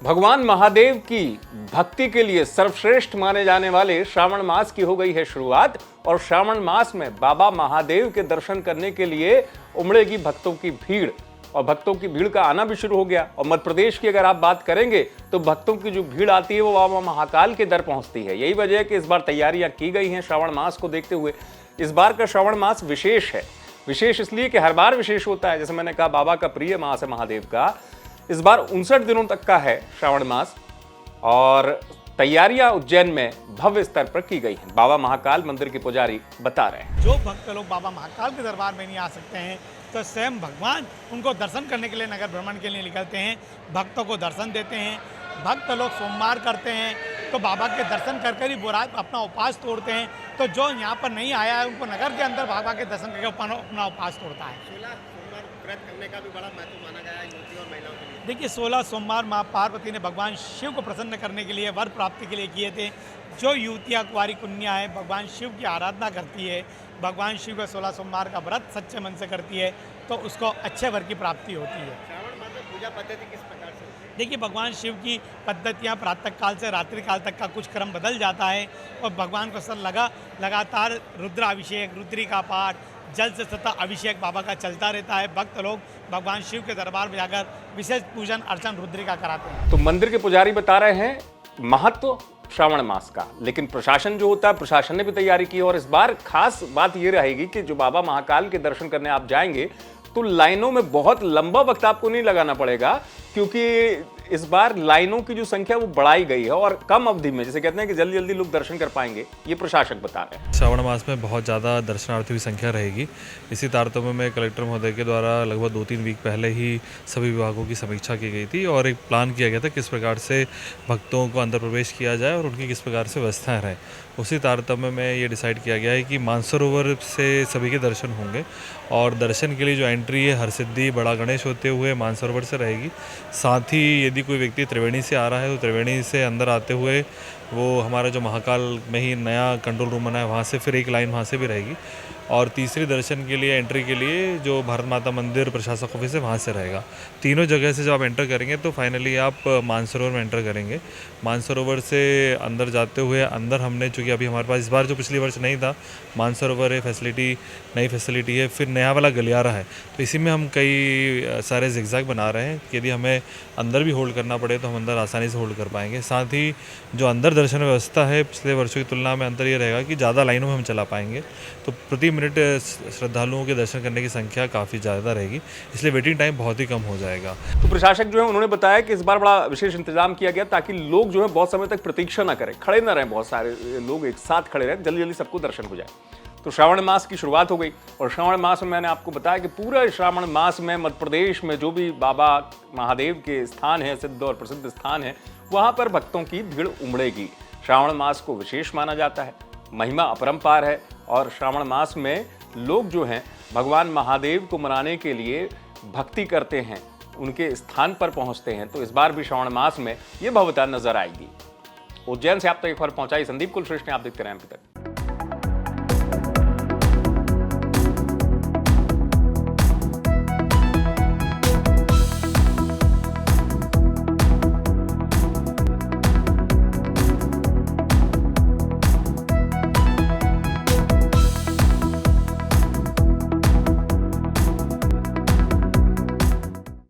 भगवान महादेव की भक्ति के लिए सर्वश्रेष्ठ माने जाने वाले श्रावण मास की हो गई है शुरुआत और श्रावण मास में बाबा महादेव के दर्शन करने के लिए उमड़ेगी भक्तों की भीड़ और भक्तों की भीड़ का आना भी शुरू हो गया। और मध्य प्रदेश की अगर आप बात करेंगे तो भक्तों की जो भीड़ आती है वो बाबा महाकाल के दर पहुंचती है। यही वजह है कि इस बार तैयारियां की गई हैं श्रावण मास को देखते हुए। इस बार का श्रावण मास विशेष है। विशेष इसलिए कि हर बार विशेष होता है। जैसे मैंने कहा, बाबा का प्रिय मास है महादेव का। इस बार 59 दिनों तक का है श्रावण मास और तैयारियां उज्जैन में भव्य स्तर पर की गई हैं। बाबा महाकाल मंदिर के पुजारी बता रहे हैं, जो भक्त लोग बाबा महाकाल के दरबार में नहीं आ सकते हैं तो स्वयं भगवान उनको दर्शन करने के लिए नगर भ्रमण के लिए निकलते हैं, भक्तों को दर्शन देते हैं। भक्त लोग सोमवार करते हैं तो बाबा के दर्शन कर कर ही वो रात अपना उपवास तोड़ते हैं। तो जो यहाँ पर नहीं आया है उनको नगर के अंदर बाबा के दर्शन करके अपना उपवास तोड़ता है। 16 सोमवार व्रत करने का भी बड़ा महत्व माना गया है युवती और महिलाओं के लिए। देखिए, 16 सोमवार माँ पार्वती ने भगवान शिव को प्रसन्न करने के लिए वर प्राप्ति के लिए किए थे। जो युवतियाँ कुंवारी कन्या है भगवान शिव की आराधना करती है, भगवान शिव का 16 सोमवार का व्रत सच्चे मन से करती है तो उसको अच्छे वर की प्राप्ति होती है। श्रावण मास में पूजा पद्धति किस प्रकार से होती है? देखिए, भगवान शिव की पद्धतियाँ प्रातः काल से रात्रि काल तक का कुछ क्रम बदल जाता है और भगवान को लगातार रुद्राभिषेक, रुद्री का पाठ, जल से सतत अभिषेक बाबा का चलता रहता है। भक्त लोग भगवान शिव के दरबार में जाकर विशेष पूजन अर्चन रुद्री का कराते हैं। तो मंदिर के पुजारी बता रहे हैं महत्व श्रावण मास का, लेकिन प्रशासन जो होता है, प्रशासन ने भी तैयारी की। और इस बार खास बात यह रहेगी कि जो बाबा महाकाल के दर्शन करने आप जाएंगे तो लाइनों में बहुत लंबा वक्त आपको नहीं लगाना पड़ेगा, क्योंकि इस बार लाइनों की जो संख्या वो बढ़ाई गई है और कम अवधि में, जैसे कहते हैं कि जल्दी जल्दी लोग दर्शन कर पाएंगे, ये प्रशासक बता रहे हैं। श्रावण मास में बहुत ज़्यादा दर्शनार्थियों की संख्या रहेगी। इसी तारतम्य में कलेक्टर महोदय के द्वारा लगभग 2-3 वीक पहले ही सभी विभागों की समीक्षा की गई थी और एक प्लान किया गया था किस प्रकार से भक्तों को अंदर प्रवेश किया जाए और उनकी किस प्रकार से व्यवस्थाएँ रहें। उसी तारतम्य में ये डिसाइड किया गया है कि मानसरोवर से सभी के दर्शन होंगे और दर्शन के लिए जो एंट्री है हरसिद्धि, बड़ा गणेश होते हुए मानसरोवर से रहेगी। साथ ही यदि कोई व्यक्ति त्रिवेणी से आ रहा है तो त्रिवेणी से अंदर आते हुए वो हमारा जो महाकाल में ही नया कंट्रोल रूम बना है वहाँ से फिर एक लाइन वहाँ से भी रहेगी। और तीसरी दर्शन के लिए एंट्री के लिए जो भारत माता मंदिर प्रशासक ऑफिस है वहाँ से रहेगा। तीनों जगह से जब आप एंटर करेंगे तो फाइनली आप मानसरोवर में एंटर करेंगे। मानसरोवर से अंदर जाते हुए अंदर हमने, चूँकि अभी हमारे पास इस बार जो पिछली वर्ष नहीं था, मानसरोवर है फैसिलिटी, नई फैसिलिटी है, फिर नया वाला गलियारा है, तो इसी में हम कई सारे जिगजैग बना रहे हैं कि यदि हमें अंदर भी होल्ड करना पड़े तो हम अंदर आसानी से होल्ड कर पाएंगे। साथ ही जो अंदर दर्शन व्यवस्था है पिछले वर्षों की तुलना में अंतर ये रहेगा कि ज़्यादा लाइनों में हम चला पाएंगे, तो प्रति मिनट श्रद्धालुओं के दर्शन करने की संख्या काफ़ी ज़्यादा रहेगी, इसलिए वेटिंग टाइम बहुत ही कम हो जाएगा। तो प्रशासक जो है उन्होंने बताया कि इस बार बड़ा विशेष इंतजाम किया गया ताकि लोग जो है बहुत समय तक प्रतीक्षा ना करें, खड़े ना रहें, बहुत सारे लोग एक साथ खड़े रहें, जल्दी जल्दी सबको दर्शन हो जाए। तो श्रावण मास की शुरुआत हो गई और श्रावण मास में मैंने आपको बताया कि पूरा श्रावण मास में मध्य प्रदेश में जो भी बाबा महादेव के स्थान है, सिद्ध और प्रसिद्ध स्थान है, वहाँ पर भक्तों की भीड़ उमड़ेगी। श्रावण मास को विशेष माना जाता है, महिमा अपरंपार है और श्रावण मास में लोग जो हैं भगवान महादेव को मनाने के लिए भक्ति करते हैं, उनके स्थान पर पहुंचते हैं। तो इस बार भी श्रावण मास में ये भव्यता नजर आएगी। उज्जैन से आप तक एक खबर पहुंचाई संदीप कुलश्रेष्ठ ने। आप देखते रहें अभी तक।